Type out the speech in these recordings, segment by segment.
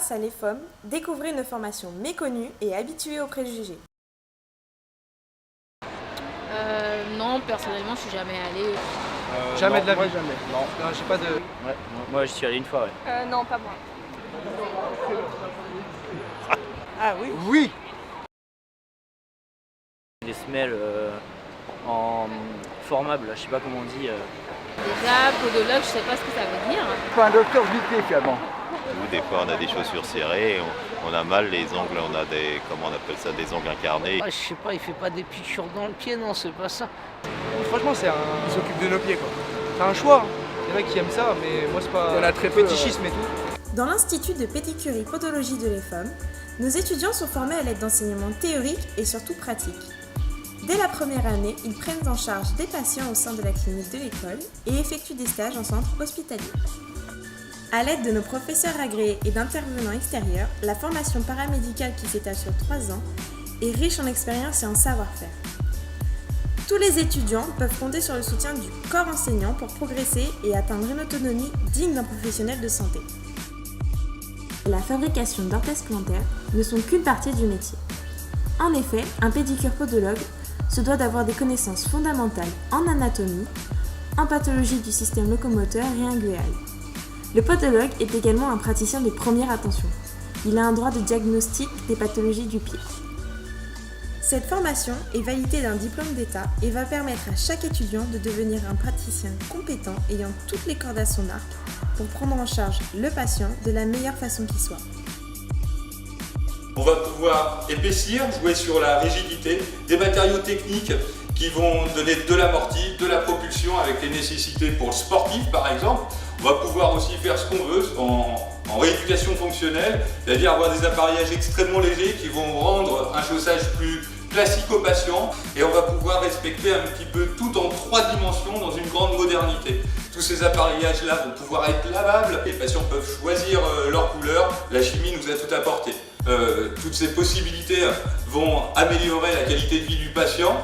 Grâce à l'EFOM, découvrez une formation méconnue et habituée aux préjugés. Non, personnellement, je suis jamais allée. Jamais de la vie. Moi jamais. Non, j'ai pas de... Ouais, moi j'y suis allé une fois, ouais. Non, pas moi. Ah oui. Oui. Des semelles en formable, je sais pas comment on dit. Déjà, podologue, je sais pas ce que ça veut dire. Pas un docteur vite finalement. Nous, des fois, on a des chaussures serrées, on a mal, les ongles, on a des, comment on appelle ça, des ongles incarnés. Ah, je sais pas, il fait pas des piqûres dans le pied, non, c'est pas ça. Franchement, il s'occupe de nos pieds, quoi. C'est un choix. Il y en a qui aiment ça, mais moi, c'est pas... Il y en a très peu, fétichisme et tout. Dans l'Institut de pédicurie podologie de l'EFOM, nos étudiants sont formés à l'aide d'enseignements théoriques et surtout pratiques. Dès la première année, ils prennent en charge des patients au sein de la clinique de l'école et effectuent des stages en centre hospitalier. À l'aide de nos professeurs agréés et d'intervenants extérieurs, la formation paramédicale qui s'étale sur 3 ans est riche en expérience et en savoir-faire. Tous les étudiants peuvent compter sur le soutien du corps enseignant pour progresser et atteindre une autonomie digne d'un professionnel de santé. La fabrication d'orthèses plantaires ne sont qu'une partie du métier. En effet, un pédicure podologue se doit d'avoir des connaissances fondamentales en anatomie, en pathologie du système locomoteur et inguéal. Le podologue est également un praticien de première attention. Il a un droit de diagnostic des pathologies du pied. Cette formation est validée d'un diplôme d'État et va permettre à chaque étudiant de devenir un praticien compétent ayant toutes les cordes à son arc pour prendre en charge le patient de la meilleure façon qui soit. On va pouvoir épaissir, jouer sur la rigidité, des matériaux techniques qui vont donner de l'amorti, de la propulsion avec les nécessités pour le sportif par exemple. On va pouvoir aussi faire ce qu'on veut en rééducation fonctionnelle, c'est-à-dire avoir des appareillages extrêmement légers qui vont rendre un chaussage plus classique au patient et on va pouvoir respecter un petit peu tout en 3 dimensions dans une grande modernité. Tous ces appareillages-là vont pouvoir être lavables, les patients peuvent choisir leur couleur, la chimie nous a tout apporté. Toutes ces possibilités vont améliorer la qualité de vie du patient.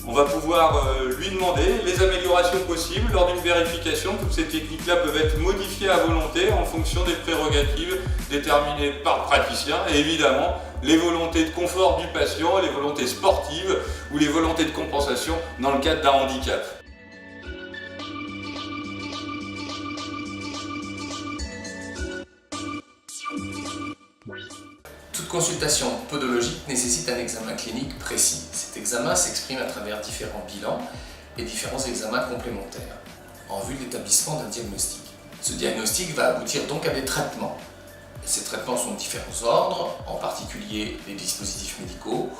On va pouvoir lui demander les améliorations possibles lors d'une vérification. Toutes ces techniques-là peuvent être modifiées à volonté en fonction des prérogatives déterminées par le praticien et évidemment les volontés de confort du patient, les volontés sportives ou les volontés de compensation dans le cadre d'un handicap. Toute consultation podologique nécessite un examen clinique précis. Cet examen s'exprime à travers différents bilans et différents examens complémentaires en vue de l'établissement d'un diagnostic. Ce diagnostic va aboutir donc à des traitements. Ces traitements sont de différents ordres, en particulier les dispositifs médicaux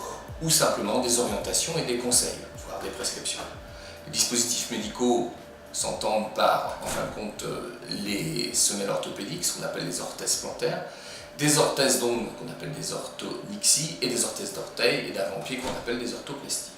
ou simplement des orientations et des conseils, voire des prescriptions. Les dispositifs médicaux s'entendent par, en fin de compte, les semelles orthopédiques, ce qu'on appelle les orthèses plantaires, des orthèses d'ongles qu'on appelle des orthonixies et des orthèses d'orteils et d'avant-pied qu'on appelle des orthoplasties.